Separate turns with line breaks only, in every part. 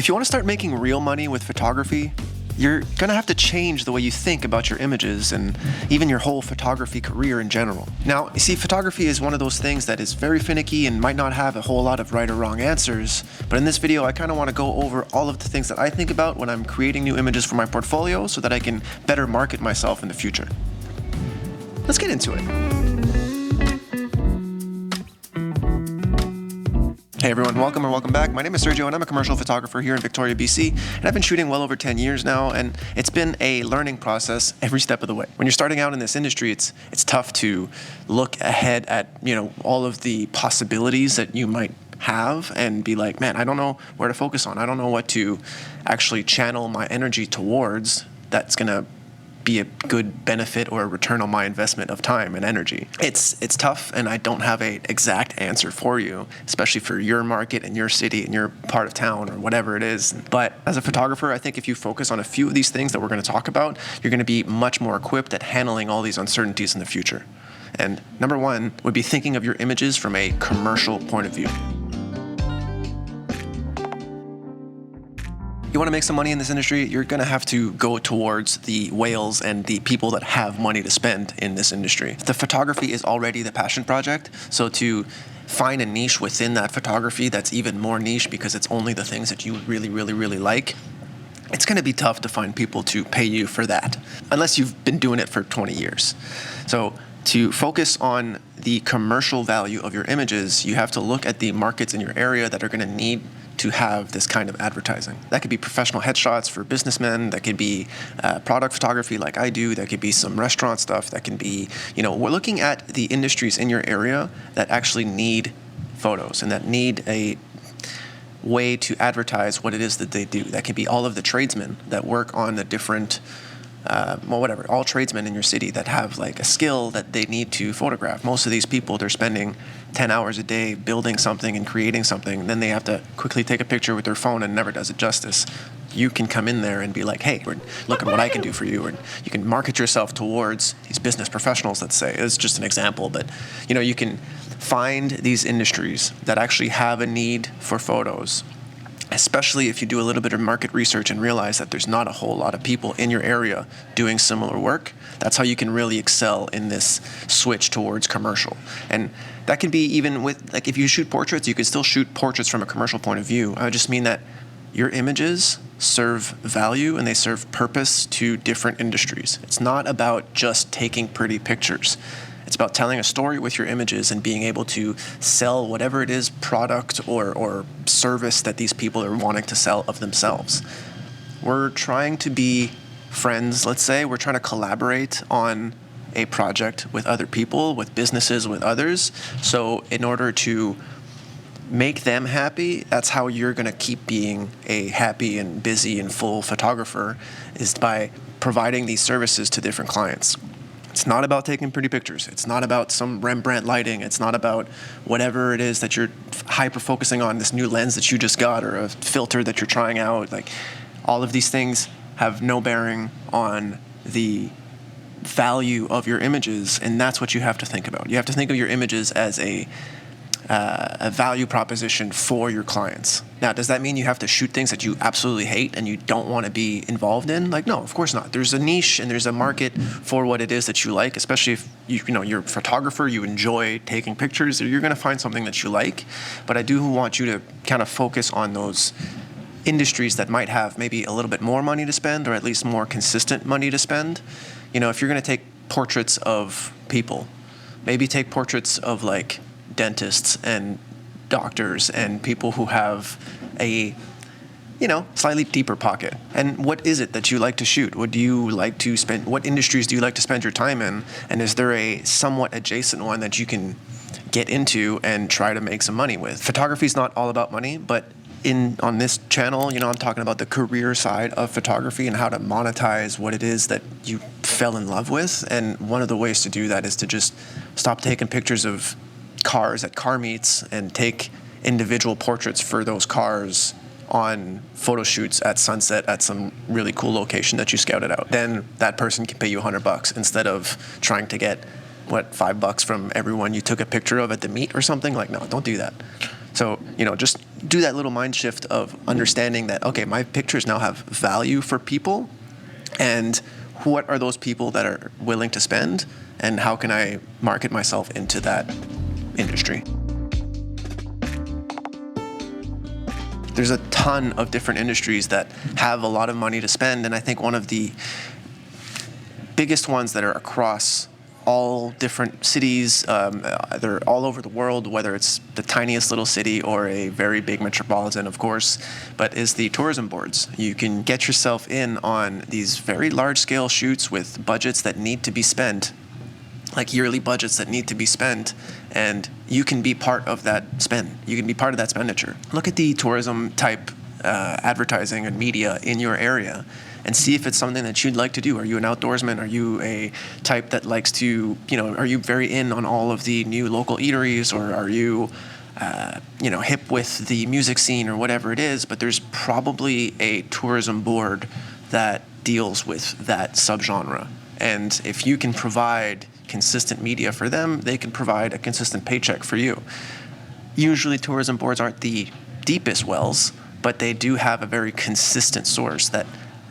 If you want to start making real money with photography, you're going to have to change the way you think about your images and even your whole photography career in general. Now, you see, photography is one of those things that is very finicky and might not have a whole lot of right or wrong answers, but in this video, I kind of want to go over all of the things that I think about when I'm creating new images for my portfolio so that I can better market myself in the future. Let's get into it. Hey everyone, welcome back. My name is Sergio and I'm a commercial photographer here in Victoria, BC, and I've been shooting well over 10 years now, and it's been a learning process every step of the way. When you're starting out in this industry, it's tough to look ahead at, all of the possibilities that you might have and be like, man, I don't know where to focus on. I don't know what to actually channel my energy towards that's going to be a good benefit or a return on my investment of time and energy. It's tough, and I don't have an exact answer for you, especially for your market and your city and your part of town or whatever it is. But as a photographer, I think if you focus on a few of these things that we're going to talk about, you're going to be much more equipped at handling all these uncertainties in the future. And number one would be thinking of your images from a commercial point of view. You want to make some money in this industry, you're going to have to go towards the whales and the people that have money to spend in this industry. The photography is already the passion project, so to find a niche within that photography that's even more niche because it's only the things that you really like, it's going to be tough to find people to pay you for that, unless you've been doing it for 20 years. So to focus on the commercial value of your images, you have to look at the markets in your area that are going to need to have this kind of advertising. That could be professional headshots for businessmen, that could be product photography like I do, that could be some restaurant stuff, that can be, we're looking at the industries in your area that actually need photos and that need a way to advertise what it is that they do. That could be all of the tradesmen that work on the different all tradesmen in your city that have like a skill that they need to photograph. Most of these people, they're spending 10 hours a day building something and creating something. Then they have to quickly take a picture with their phone and it never does it justice. You can come in there and be like, hey, look at what I can do for you. Or you can market yourself towards these business professionals, let's say. It's just an example, but you can find these industries that actually have a need for photos, especially if you do a little bit of market research and realize that there's not a whole lot of people in your area doing similar work. That's how you can really excel in this switch towards commercial. And that can be even with, like, if you shoot portraits, you can still shoot portraits from a commercial point of view. I just mean that your images serve value and they serve purpose to different industries. It's not about just taking pretty pictures. It's about telling a story with your images and being able to sell whatever it is, product or service that these people are wanting to sell of themselves. We're trying to be friends, let's say. We're trying to collaborate on a project with other people, with businesses, with others. So in order to make them happy, that's how you're going to keep being a happy and busy and full photographer, is by providing these services to different clients. It's not about taking pretty pictures. It's not about some Rembrandt lighting. It's not about whatever it is that you're hyper focusing on, this new lens that you just got or a filter that you're trying out. Like, all of these things have no bearing on the value of your images, and that's what you have to think about. You have to think of your images as a value proposition for your clients. Now, does that mean you have to shoot things that you absolutely hate and you don't want to be involved in? Like, no, of course not. There's a niche and there's a market for what it is that you like, especially if you're a photographer, you enjoy taking pictures, you're going to find something that you like. But I do want you to kind of focus on those industries that might have maybe a little bit more money to spend, or at least more consistent money to spend. If you're going to take portraits of people, maybe take portraits of like dentists and doctors and people who have a slightly deeper pocket. And what is it that you like to shoot? What do you like to spend? What industries do you like to spend your time in? And is there a somewhat adjacent one that you can get into and try to make some money with? Photography is not all about money, but on this channel, I'm talking about the career side of photography and how to monetize what it is that you fell in love with. And one of the ways to do that is to just stop taking pictures of cars at car meets and take individual portraits for those cars on photo shoots at sunset at some really cool location that you scouted out. Then that person can pay you $100 instead of trying to get $5 from everyone you took a picture of at the meet or something. Like, no, don't do that. So, just do that little mind shift of understanding that, okay, my pictures now have value for people, and what are those people that are willing to spend, and how can I market myself into that industry? There's a ton of different industries that have a lot of money to spend, and I think one of the biggest ones that are across all different cities, they're all over the world, whether it's the tiniest little city or a very big metropolitan, of course, but is the tourism boards. You can get yourself in on these very large-scale shoots with budgets that need to be spent, like yearly budgets that need to be spent, and you can be part of that spend. You can be part of that expenditure. Look at the tourism type advertising and media in your area and see if it's something that you'd like to do. Are you an outdoorsman? Are you a type that likes to, are you very in on all of the new local eateries, or are you, hip with the music scene or whatever it is? But there's probably a tourism board that deals with that subgenre. And if you can provide consistent media for them, they can provide a consistent paycheck for you. Usually tourism boards aren't the deepest wells, but they do have a very consistent source that,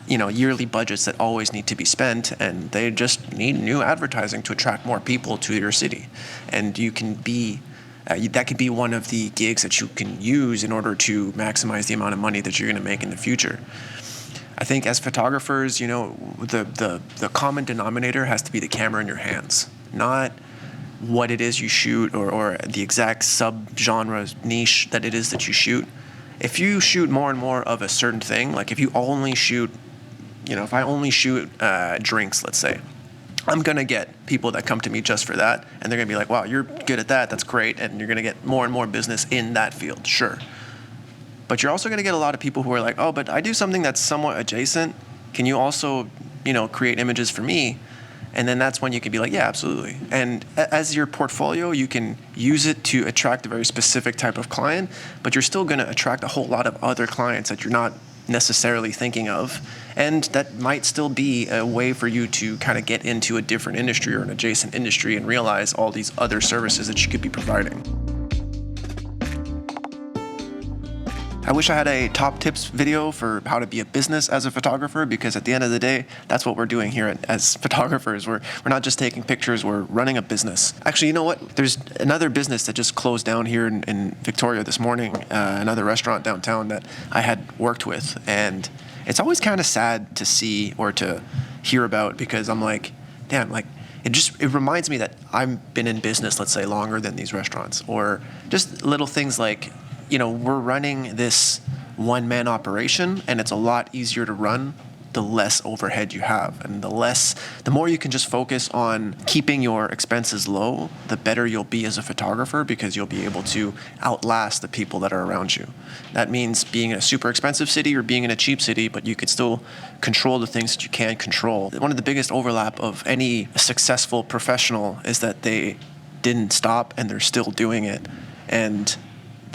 yearly budgets that always need to be spent, and they just need new advertising to attract more people to your city. And you can be, that could be one of the gigs that you can use in order to maximize the amount of money that you're going to make in the future. I think as photographers, the common denominator has to be the camera in your hands, not what it is you shoot or the exact sub-genre niche that it is that you shoot. If you shoot more and more of a certain thing, like if you only shoot, if I only shoot drinks, let's say, I'm going to get people that come to me just for that, and they're going to be like, wow, you're good at that, that's great, and you're going to get more and more business in that field, sure. But you're also going to get a lot of people who are like, oh, but I do something that's somewhat adjacent. Can you also, create images for me? And then that's when you can be like, yeah, absolutely. And as your portfolio, you can use it to attract a very specific type of client, but you're still going to attract a whole lot of other clients that you're not necessarily thinking of. And that might still be a way for you to kind of get into a different industry or an adjacent industry and realize all these other services that you could be providing. I wish I had a top tips video for how to be a business as a photographer, because at the end of the day, that's what we're doing here as photographers. We're not just taking pictures, we're running a business. Actually, you know what? There's another business that just closed down here in Victoria this morning, another restaurant downtown that I had worked with. And it's always kind of sad to see or to hear about, because I'm like, damn, like, it reminds me that I've been in business, let's say, longer than these restaurants. Or just little things like, we're running this one-man operation, and it's a lot easier to run the less overhead you have. And the more you can just focus on keeping your expenses low, the better you'll be as a photographer, because you'll be able to outlast the people that are around you. That means being in a super expensive city or being in a cheap city, but you could still control the things that you can control. One of the biggest overlap of any successful professional is that they didn't stop and they're still doing it. And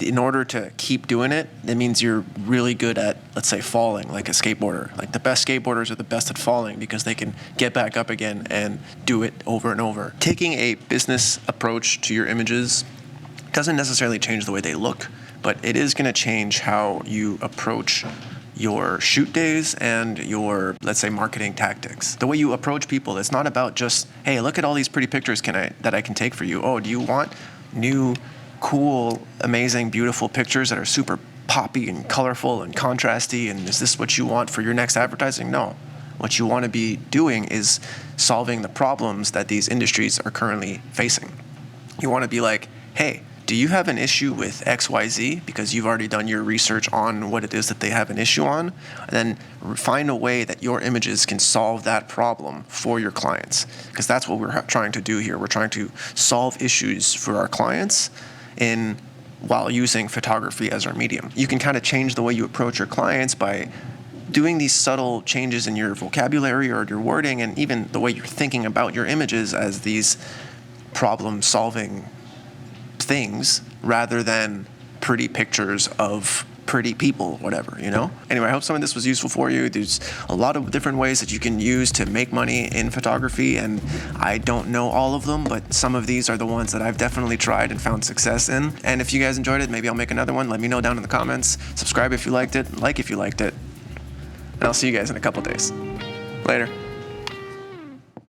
in order to keep doing it, that means you're really good at, let's say, falling, like a skateboarder. Like the best skateboarders are the best at falling because they can get back up again and do it over and over. Taking a business approach to your images doesn't necessarily change the way they look, but it is going to change how you approach your shoot days and your, let's say, marketing tactics. The way you approach people, it's not about just, hey, look at all these pretty pictures that I can take for you. Oh, do you want new, cool, amazing, beautiful pictures that are super poppy and colorful and contrasty, and is this what you want for your next advertising? No. What you want to be doing is solving the problems that these industries are currently facing. You want to be like, hey, do you have an issue with XYZ? Because you've already done your research on what it is that they have an issue on. And then find a way that your images can solve that problem for your clients. Because that's what we're trying to do here. We're trying to solve issues for our clients while using photography as our medium. You can kind of change the way you approach your clients by doing these subtle changes in your vocabulary or your wording, and even the way you're thinking about your images as these problem-solving things rather than pretty pictures of pretty people, whatever, you know? Anyway, I hope some of this was useful for you. There's a lot of different ways that you can use to make money in photography, and I don't know all of them, but some of these are the ones that I've definitely tried and found success in. And if you guys enjoyed it, maybe I'll make another one. Let me know down in the comments. Subscribe if you liked it, like if you liked it, and I'll see you guys in a couple days. Later.